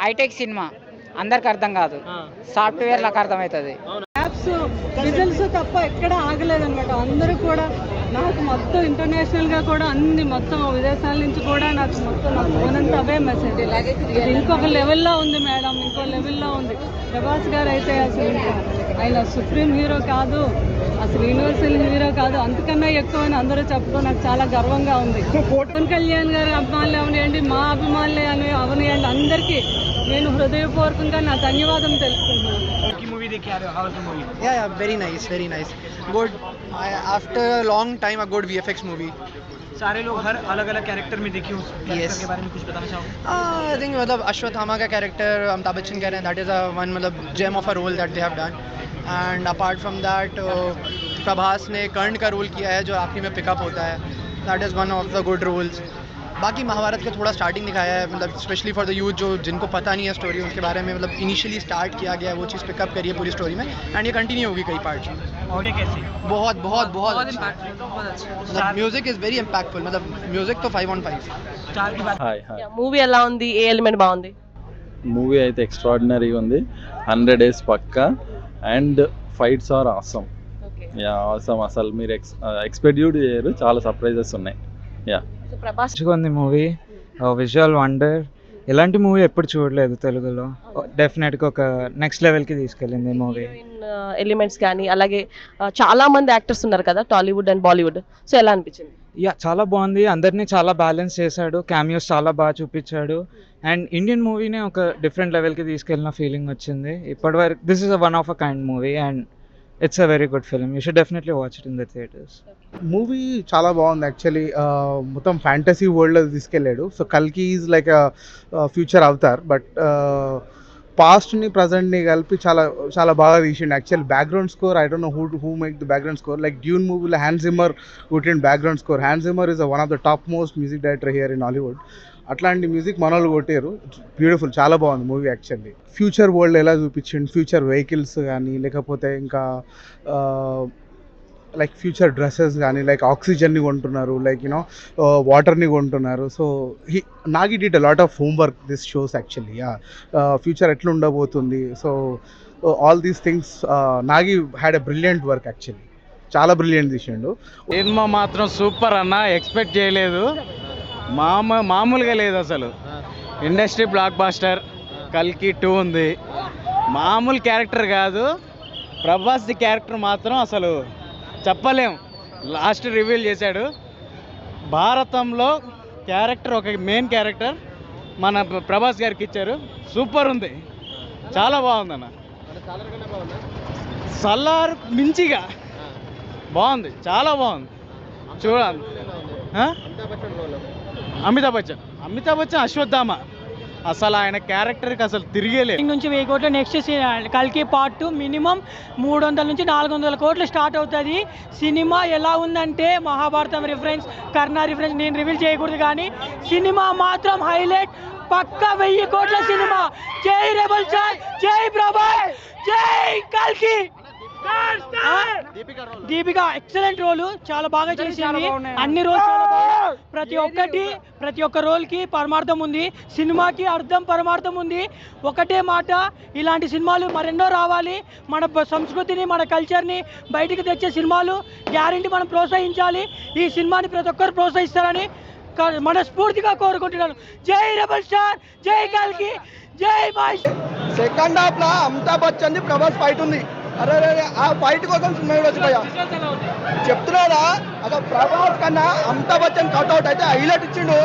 Hitech cinema అందరికి అర్థం కాదు, సాఫ్ట్వేర్లకు అర్థమవుతుంది. యాప్స్ రిజల్ట్స్ తప్ప ఎక్కడ ఆగలేదన్నమాట. అందరూ కూడా నాకు మొత్తం ఇంటర్నేషనల్గా కూడా అన్ని మొత్తం విదేశాల నుంచి కూడా నాకు మొత్తం నాకు ఫోనంతా అవే మెసేజ్. ఇంకొక లెవెల్లో ఉంది మేడం, ఇంకో లెవెల్లో ఉంది. ప్రభాస్ గారు అయితే అసలు ఇంకా ఆయన సుప్రీం హీరో కాదు, అసలు యూనివర్సల్ హీరో కాదు, అంతకన్నా ఎక్కువ అని అందరూ చెప్పుకో నాకు చాలా గర్వంగా ఉంది. పవన్ కళ్యాణ్ గారి అభిమానులు అవనివ్వండి, మా అభిమానులే అని అవనివ్వండి, అందరికీ నేను హృదయపూర్వకంగా నా ధన్యవాదం తెలుపుకుంటున్నాను. Yeah, very nice, very nice. Good. After a long time, a good VFX movie. सारे लोग हर अलग अलग कैरेक्टर में देखे उस कैरेक्टर के बारे में कुछ बताना चाहोगे? I think मतलब अश्वत्थामा का कैरेक्टर अमिताभ बच्चन कह रहे हैं, that is a one मतलब gem of a role that they have done. And apart from that, Prabhas ने कर्ण का रोल किया है जो आखिरी में पिकअप होता है, that is one of the good roles. बाकी महाभारत का थोड़ा स्टार्टिंग दिखाया है, मतलब स्पेशली फॉर द यूथ जो जिनको पता नहीं है स्टोरी, उसके बारे में मतलब इनिशियली स्टार्ट किया गया है, वो चीज़ पिकअप करी है पूरी स्टोरी में, एंड ये कंटिन्यू होगी कई पार्ट में. और ये कैसे? बहुत बहुत बहुत अच्छा. मतलब म्यूजिक इज़ वेरी इम्पैक्टफुल, मतलब म्यूजिक तो 5 on 5. चार की बात హాయ్ హాయ్ మూవీ ఎలా ఉంది? ఏ ఎలిమెంట్ బాగుంది? మూవీ అయితే ఎక్స్ట్రాడినరీగా ఉంది. 100 days పక్కా. And fights are awesome. Ya awesome. అసలు మీరు ఎక్స్పెక్ట్ చేయరు, చాలా సర్ప్రైజెస్ ఉన్నాయి. యా ప్రభాస్ మంచిగా ఉంది మూవీ, విజువల్ వండర్. ఇలాంటి మూవీ ఎప్పుడు చూడలేదు తెలుగులో. డెఫినెట్గా ఒక నెక్స్ట్ లెవెల్కి తీసుకెళ్ళింది మూవీ. ఎలిమెంట్స్ కానీ అలాగే చాలా మంది యాక్టర్స్ ఉన్నారు కదా టాలీవుడ్ అండ్ బాలీవుడ్, సో ఎలా అనిపించింది? యా చాలా బాగుంది, అందరినీ చాలా బ్యాలెన్స్ చేశాడు, క్యామియోస్ చాలా బాగా చూపించాడు. అండ్ ఇండియన్ మూవీనే ఒక డిఫరెంట్ లెవెల్కి తీసుకెళ్ళిన ఫీలింగ్ వచ్చింది. ఇప్పటివరకు this is one of a kind movie and it's a very good film. You should definitely watch it in the theatres. Movie చాలా బాగుంది యాక్చువల్లీ. మొత్తం ఫ్యాంటసీ వరల్డ్లో తీసుకెళ్ళాడు. సో కల్కి is like future Avatar, but పాస్ట్ని ప్రజెంట్ని కలిపి చాలా చాలా బాగా తీసిండు. Actual background score I don't know who make the background score. Like Dune మూవీలో హ్యాన్స్ జిమ్మర్ కొట్టిండు background score. Hans Zimmer is one of the top most music director here in Hollywood. అట్లాంటి మ్యూజిక్ మన వాళ్ళు కొట్టారు. Beautiful, చాలా బాగుంది movie actually. Future world ఎలా చూపించిండు, future vehicles కానీ లేకపోతే ఇంకా లైక్ ఫ్యూచర్ డ్రెస్సెస్ కానీ, లైక్ ఆక్సిజన్ని కొంటున్నారు, లైక్ యూనో వాటర్ని కొంటున్నారు. So Nagi did a lot of homework this shows actually. Future ఎట్లా ఉండబోతుంది, so all these things Nagi had a brilliant work actually. చాలా బ్రిలియంట్ తీసిండు. సినిమా మాత్రం సూపర్ అన్న, ఎక్స్పెక్ట్ చేయలేదు, మామూలుగా లేదు అసలు. Industry blockbuster. కల్కి 2 ఉంది, మామూలు క్యారెక్టర్ కాదు. ప్రభాస్ ది క్యారెక్టర్ మాత్రం అసలు చెప్పలేం. లాస్ట్ రివీల్ చేశాడు. భారతంలో క్యారెక్టర్ ఒక మెయిన్ క్యారెక్టర్ మన ప్రభాస్ గారికి ఇచ్చారు. సూపర్ ఉంది, చాలా బాగుందన్న. సల్లార్ మించిగా బాగుంది, చాలా బాగుంది. చూడాలి. అమితాబ్ బచ్చన్ అశ్వత్థామ, అసలు ఆయన క్యారెక్టర్కి అసలు తిరిగేలేదు. నుంచి 1000 కోట్లు, నెక్స్ట్ కల్కి పార్ట్ 2 మినిమం 300 నుంచి 400 కోట్లు స్టార్ట్ అవుతుంది. సినిమా ఎలా ఉందంటే మహాభారతం రిఫరెన్స్, కర్ణ రిఫరెన్స్ నేను రివీల్ చేయకూడదు, కానీ సినిమా మాత్రం హైలైట్. పక్కా 1000 కోట్ల సినిమా. జై రెబల్ స్టార్, జై ప్రభాస్, జై కల్కి. దీపిక ఎక్సలెంట్ రోల్, చాలా బాగా చేసింది. అన్ని రోల్స్ ప్రతి ఒక్క రోల్ కి పరమార్థం ఉంది. సినిమాకి అర్థం పరమార్థం ఉంది. ఒకటే మాట, ఇలాంటి సినిమాలు మరెన్నో రావాలి. మన సంస్కృతిని, మన కల్చర్ని బయటికి తెచ్చే సినిమాలు గ్యారెంటీ మనం ప్రోత్సహించాలి. ఈ సినిమాని ప్రతి ఒక్కరు ప్రోత్సహిస్తారని మనస్ఫూర్తిగా కోరుకుంటున్నాను. జై రెబల్ స్టార్, జై కల్కి, జై బాయ్. సెకండ్ హాఫ్ లో అమితాబ్ బచ్చన్ ప్రభాస్ ఫైట్ ఉంది. అరే ఆ ఫైట్ కోసం సినిమా చూడొచ్చు భయ్యా. చెప్తున్నారా అసలు ప్రభాస్ కన్నా అమితాబ్ బచ్చన్ కట్అవుట్ అయితే హైలైట్ ఇచ్చిండు.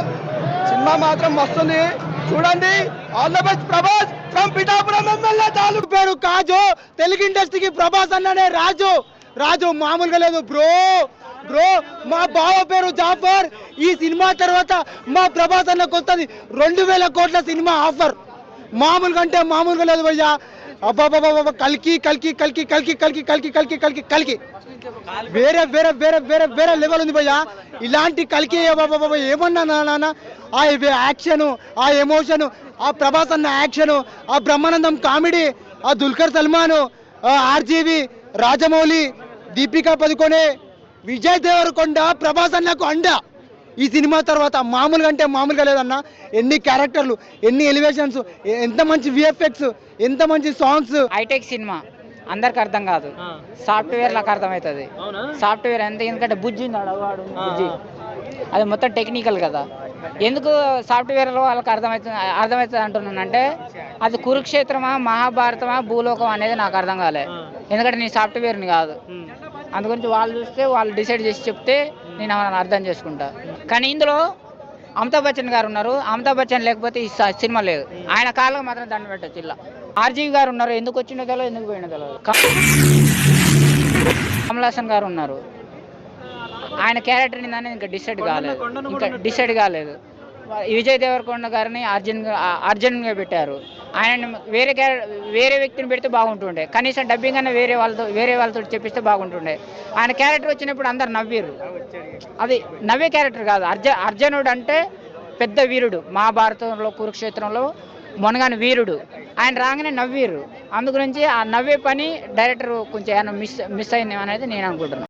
సినిమా మాత్రం వస్తుంది, చూడండి. All the best Prabhas from Pithapuram MLA తాలూకు. పేరు కాజు, తెలుగు ఇండస్ట్రీకి ప్రభాస్ అన్ననే రాజు మామూలుగా లేదు బ్రో. మా బావ పేరు జాఫర్. ఈ సినిమా తర్వాత మా ప్రభాస్ అన్నకు వస్తుంది 2000 కోట్ల సినిమా ఆఫర్. మామూలుగా అంటే మామూలుగా లేదు భయ్యా. అబ్బాబాబా కల్కి వేరే వేరే వేరే వేరే వేరే లెవెల్ ఉంది భయ్యా. ఇలాంటి కల్కి బాబా ఏమన్నా నాన్న, ఆ యాక్షన్, ఆ ఎమోషన్, ఆ ప్రభాస్ అన్న యాక్షన్, ఆ బ్రహ్మానందం కామెడీ, ఆ దుల్కర్ సల్మాన్, ఆర్జీవి, రాజమౌళి, దీపికా పదుకొనే, విజయ్ దేవరకొండ ప్రభాస్ అన్నకు అండ. ఈ సినిమా తర్వాత మామూలుగా అంటే మామూలుగా లేదన్న. ఎన్ని క్యారెక్టర్లు, ఎన్ని ఎలివేషన్స్, ఎంత మంచి విఎఫ్ఎక్స్, ఎంత మంచి సాంగ్స్. హైటెక్ సినిమా అందరికి అర్థం కాదు, సాఫ్ట్వేర్ లకు అర్థమవుతుంది. సాఫ్ట్వేర్ ఎంత, ఎందుకంటే బుజ్జి ఉంది అడవాడు బుజ్జి, అది మొత్తం టెక్నికల్ కదా. ఎందుకు సాఫ్ట్వేర్లో వాళ్ళకి అర్థమవుతుంది అంటున్నానంటే, అది కురుక్షేత్రమా మహాభారతమా భూలోకం అనేది నాకు అర్థం కాలే, ఎందుకంటే నేను సాఫ్ట్వేర్ని కాదు. అందుగురించి వాళ్ళు చూస్తే వాళ్ళు డిసైడ్ చేసి చెప్తే నేను అర్థం చేసుకుంటా. కానీ ఇందులో అమితాబ్ బచ్చన్ గారు ఉన్నారు, అమితాబ్ బచ్చన్ లేకపోతే ఈ సినిమా లేదు. ఆయన కాళ్ళకు మాత్రం దండ పెట్టచ్చు. ఇలా ఆర్జీవి గారు ఉన్నారు, ఎందుకు వచ్చిందో తెలియదు, ఎందుకు పోయినో తెలియదు. కమల్ హాసన్ గారు ఉన్నారు, ఆయన క్యారెక్టర్ నిందని ఇంకా డిసైడ్ కాలేదు. విజయ్ దేవరకొండ గారిని అర్జున్గా పెట్టారు. ఆయన వేరే వ్యక్తిని పెడితే బాగుంటుండే, కనీసం డబ్బింగ్ అన్న వేరే వాళ్ళతో చెప్పిస్తే బాగుంటుండే. ఆయన క్యారెక్టర్ వచ్చినప్పుడు అందరు నవ్విర్రు, అది నవ్వే క్యారెక్టర్ కాదు. అర్జునుడు అంటే పెద్ద వీరుడు, మహాభారతంలో కురుక్షేత్రంలో మొనగాని వీరుడు. ఆయన రాగానే నవ్విర్రు. అందు గురించి ఆ నవ్వే పని డైరెక్టర్ కొంచెం ఏమైనా మిస్ అయింది అనేది నేను అనుకుంటున్నాను.